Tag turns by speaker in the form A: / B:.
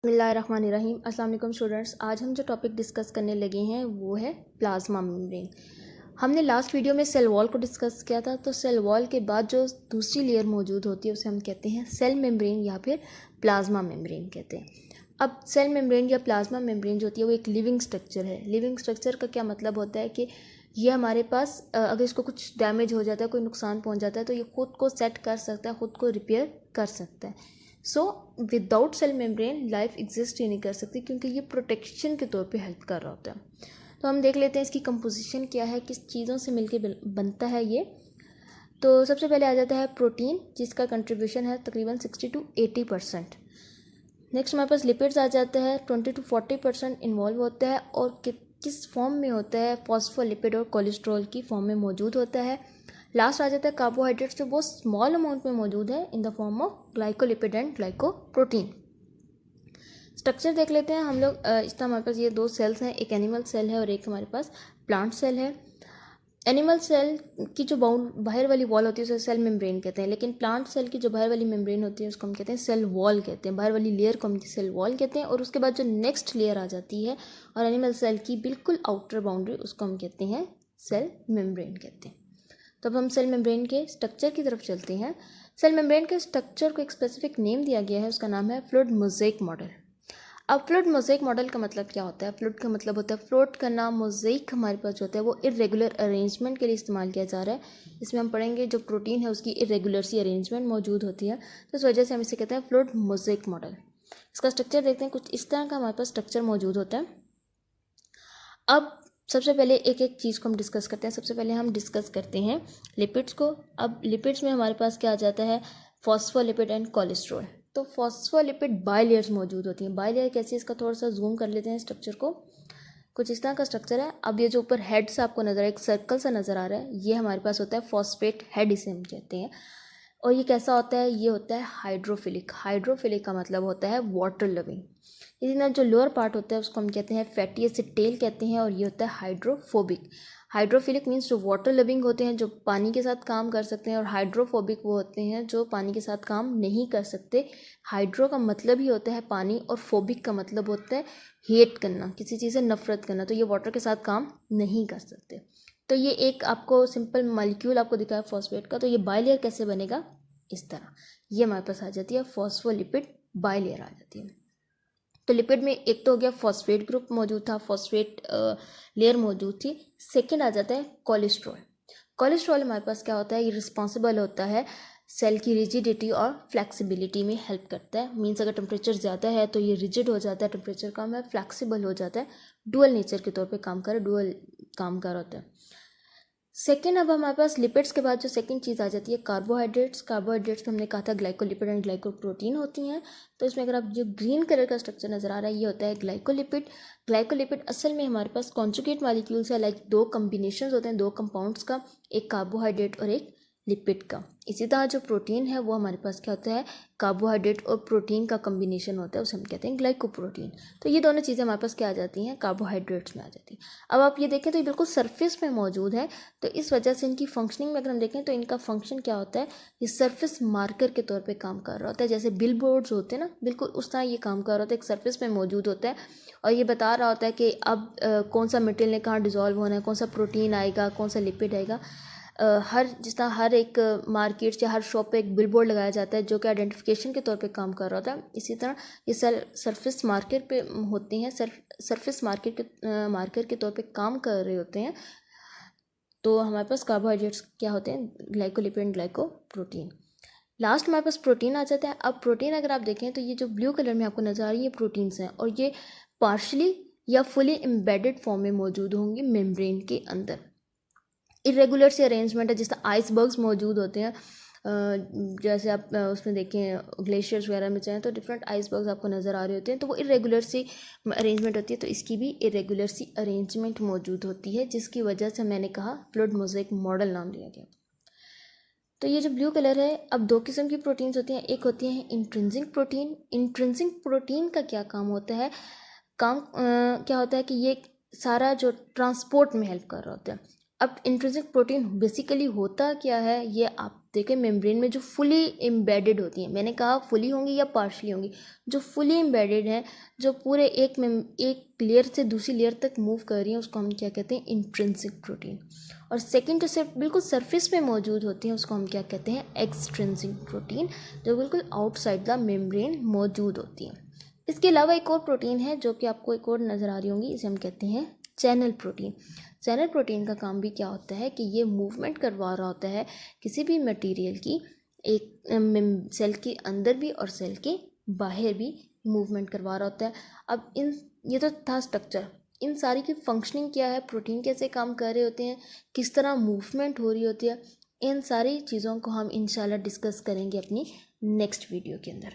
A: बिस्मिल्लाहिर्रहमानिर्रहीम। अस्सलाम वालेकुम स्टूडेंट्स। आज हम जो टॉपिक डिस्कस करने लगे हैं वो है प्लाज्मा मेम्ब्रेन। हमने लास्ट वीडियो में सेल वॉल को डिस्कस किया था। तो सेल वॉल के बाद जो दूसरी लेयर मौजूद होती है उसे हम कहते हैं सेल मेम्ब्रेन या फिर प्लाज्मा मेम्ब्रेन कहते हैं। अब सेल मेम्ब्रेन या प्लाज्मा मेम्ब्रेन जो होती है वो एक लिविंग स्ट्रक्चर है। लिविंग स्ट्रक्चर का क्या मतलब होता है कि ये हमारे पास अगर इसको कुछ डैमेज हो जाता है, कोई नुकसान पहुंच जाता है, तो ये खुद को सेट कर सकता है, खुद को रिपेयर कर सकता है। So without cell membrane life exist ही नहीं कर सकती, क्योंकि ये प्रोटेक्शन के तौर पे हेल्प कर रहा होता है। तो हम देख लेते हैं इसकी कंपोजिशन क्या है, किस चीज़ों से मिलके बनता है ये। तो सबसे पहले आ जाता है प्रोटीन, जिसका कंट्रीब्यूशन है तकरीबन 60 to 80%। नेक्स्ट हमारे पास लिपिड्स आ जाता है, 20 to 40% इन्वॉल्व होता है, और किस फॉर्म में होता है, फॉस्फोलिपिड और कोलेस्ट्रॉल की फॉर्म में मौजूद होता है। लास्ट आ जाता है कार्बोहाइड्रेट्स, जो बहुत स्मॉल अमाउंट में मौजूद है in the form of glycolipid and glycoprotein. Structure देख लेते हैं हम लोग। इस तरह हमारे पास ये दो सेल्स हैं, एक एनिमल सेल है और एक हमारे पास प्लांट सेल है। एनिमल सेल की जो बाहर वाली वॉल होती है उसे सेल मेम्ब्रेन कहते हैं, लेकिन प्लांट सेल की जो बाहर वाली मेम्ब्रेन होती है उसको हम कहते हैं सेल वॉल कहते हैं। बाहर वाली लेयर को हम सेल वॉल कहते हैं, और उसके बाद जो नेक्स्ट लेयर आ जाती है और एनिमल सेल की बिल्कुल आउटर बाउंड्री, उसको हम कहते हैं सेल मेम्ब्रेन कहते हैं। तो अब हम सेल मेम्ब्रेन के स्ट्रक्चर की तरफ चलते हैं। सेल मेम्ब्रेन के स्ट्रक्चर को एक स्पेसिफिक नेम दिया गया है, उसका नाम है फ्लूइड मोज़ेक मॉडल। अब फ्लूइड मोज़ेक मॉडल का मतलब क्या होता है? फ्लूइड का मतलब होता है फ्लोट करना। मोज़ेक हमारे पास जो होता है वो इरेगुलर अरेंजमेंट के लिए इस्तेमाल किया जा रहा है। इसमें हम पढ़ेंगे जो प्रोटीन है उसकी इरेगुलर सी अरेंजमेंट मौजूद होती है, तो इस वजह से हम इसे कहते हैं फ्लूइड मोज़ेक मॉडल। इसका स्ट्रक्चर देखते हैं, कुछ इस तरह का हमारे पास स्ट्रक्चर मौजूद होता है। अब सबसे पहले एक एक चीज़ को हम डिस्कस करते हैं। सबसे पहले हम डिस्कस करते हैं लिपिड्स को। अब लिपिड्स में हमारे पास क्या आ जाता है? Phospholipid and cholesterol. तो फॉस्फोलिपिड बाइलेयर्स मौजूद होती हैं। बाइलेयर कैसी है, इसका थोड़ा सा जूम कर लेते हैं स्ट्रक्चर को। कुछ इस तरह का स्ट्रक्चर है। अब ये जो ऊपर हेड से आपको नजर, एक सर्कल सा नज़र आ रहा है, ये हमारे पास होता है फॉस्फेट हेड, इसे हम कहते हैं। और ये कैसा होता है? ये होता है हाइड्रोफिलिक। हाइड्रोफिलिक का मतलब होता है वाटर लविंग। इसी तरह जो लोअर पार्ट होता है उसको हम कहते हैं फैटी एसिड टेल कहते हैं, और ये होता है हाइड्रोफोबिक। हाइड्रोफिलिक मीन्स जो वाटर लविंग होते हैं, जो पानी के साथ काम कर सकते हैं, और हाइड्रोफोबिक वो होते हैं जो पानी के साथ काम नहीं कर सकते। हाइड्रो का मतलब ही होता है पानी, और फोबिक का मतलब होता है हेट करना, किसी चीज़ से नफरत करना। तो ये वाटर के साथ काम नहीं कर सकते। तो ये एक आपको सिंपल मॉलिक्यूल आपको दिखा है फॉस्फेट का। तो ये बाइलेयर कैसे बनेगा? इस तरह ये हमारे पास आ जाती है फॉस्फोलिपिड बाइलेयर आ जाती है। तो लिपिड में एक तो हो गया फॉस्फेट ग्रुप मौजूद था, फॉस्फेट लेयर मौजूद थी। सेकंड आ जाता है कोलेस्ट्रॉल। कोलेस्ट्रॉल हमारे पास क्या होता है? ये रिस्पॉन्सिबल होता है सेल की रिजिडिटी और फ्लेक्सिबिलिटी में हेल्प करता है। मीन्स अगर टेम्परेचर ज़्यादा है तो ये रिजिड हो जाता है, टेम्परेचर कम है फ्लेक्सिबल हो जाता है। डुअल नेचर के तौर पे काम कर डुअल काम कर होता है। सेकेंड, अब हमारे पास लिपिड्स के बाद जो सेकेंड चीज़ आ जाती है कार्बोहाइड्रेट्स। कार्बोहाइड्रेट्स में हमने कहा था ग्लाइकोलिपिड एंड ग्लाइकोप्रोटीन होती हैं। तो इसमें अगर आप जो ग्रीन कलर का स्ट्रक्चर नज़र आ रहा है ये होता है ग्लाइकोलिपिड। ग्लाइकोलिपिड असल में हमारे पास कॉन्जुगेट मॉलिक्यूल्स है, लाइक दो कम्बिनेशन होते हैं दो कंपाउंड्स का, एक कार्बोहाइड्रेट और एक लिपिड का। इसी तरह जो प्रोटीन है वो हमारे पास क्या होता है? कार्बोहाइड्रेट और प्रोटीन का कम्बिनेशन होता है, उसे हम कहते हैं ग्लाइकोप्रोटीन। तो ये दोनों चीज़ें हमारे पास क्या आ जाती हैं? कार्बोहाइड्रेट्स में आ जाती हैं। अब आप ये देखें तो ये बिल्कुल सरफेस में मौजूद है, तो इस वजह से इनकी फंक्शनिंग में अगर हम देखें तो इनका फंक्शन क्या होता है? ये सरफेस मार्कर के तौर पे काम कर रहा होता है। जैसे बिल बोर्ड्स होते हैं ना, बिल्कुल उस तरह ये काम कर रहा होता है। एक सरफेस में मौजूद होता है और ये बता रहा होता है कि अब कौन सा मटेरियल ने कहाँ डिजॉल्व होना है, कौन सा प्रोटीन आएगा, कौन सा लिपिड आएगा। जिस तरह हर एक मार्केट या हर शॉप पे एक बिल बोर्ड लगाया जाता है जो कि आइडेंटिफिकेशन के तौर पे काम कर रहा होता है, इसी तरह ये सरफेस मार्कर पे होते हैं, सरफेस मार्कर के तौर पे काम कर रहे होते हैं। तो हमारे पास कार्बोहाइड्रेट्स क्या होते हैं? Glycolipid and glycoprotein. लास्ट हमारे पास प्रोटीन आ जाता है। अब प्रोटीन अगर आप देखें तो ये जो ब्लू कलर में आपको नज़र आ रही है प्रोटीन्स हैं, और ये पार्शली या फुली एम्बेडेड फॉर्म में मौजूद होंगे मेम्ब्रेन के अंदर। इरेगुलर से अरेंजमेंट है, जिस तरह आइसबर्ग्स मौजूद होते हैं। जैसे आप उसमें देखें ग्लेशियर्स वगैरह में चाहें तो डिफरेंट आइसबर्ग्स आपको नज़र आ रहे होते हैं, तो वो इरेगुलर सी अरेंजमेंट होती है। तो इसकी भी इरेगुलर सी अरेंजमेंट मौजूद होती है, जिसकी वजह से मैंने कहा फ्लूइड मोज़ेक मॉडल नाम दिया गया। तो ये जो ब्लू कलर है, अब दो किस्म की प्रोटीन्स होती हैं। एक होती है इंट्रिंसिक प्रोटीन। इंट्रिंसिक प्रोटीन का क्या काम होता है? क्या होता है कि ये सारा जो ट्रांसपोर्ट में हेल्प कर रहा होता है। अब इंट्रिंसिक प्रोटीन बेसिकली होता क्या है ये आप देखें मेम्ब्रेन में जो फुली एम्बेडेड होती हैं, मैंने कहा फुली होंगी या पार्शली होंगी, जो फुली एम्बेडेड है, जो पूरे एक लेयर से दूसरी लेयर तक मूव कर रही हैं, उसको हम क्या कहते हैं, इंट्रिंसिक प्रोटीन। और सेकंड जो सिर्फ बिल्कुल सरफेस पे मौजूद होती हैं, उसको हम क्या कहते हैं, एक्सट्रिंसिक प्रोटीन, जो बिल्कुल आउटसाइड द मेम्ब्रेन मौजूद होती हैं। इसके अलावा एक और प्रोटीन है जो कि आपको एक और नज़र आ रही होंगी, इसे हम कहते हैं चैनल प्रोटीन। चैनल प्रोटीन का काम भी क्या होता है कि ये मूवमेंट करवा रहा होता है किसी भी मटेरियल की, एक सेल के अंदर भी और सेल के बाहर भी मूवमेंट करवा रहा होता है। अब ये तो था स्ट्रक्चर, इन सारी की फंक्शनिंग क्या है, प्रोटीन कैसे काम कर रहे होते हैं, किस तरह मूवमेंट हो रही होती है, इन सारी चीज़ों को हम इंशाल्लाह डिस्कस करेंगे अपनी नेक्स्ट वीडियो के अंदर।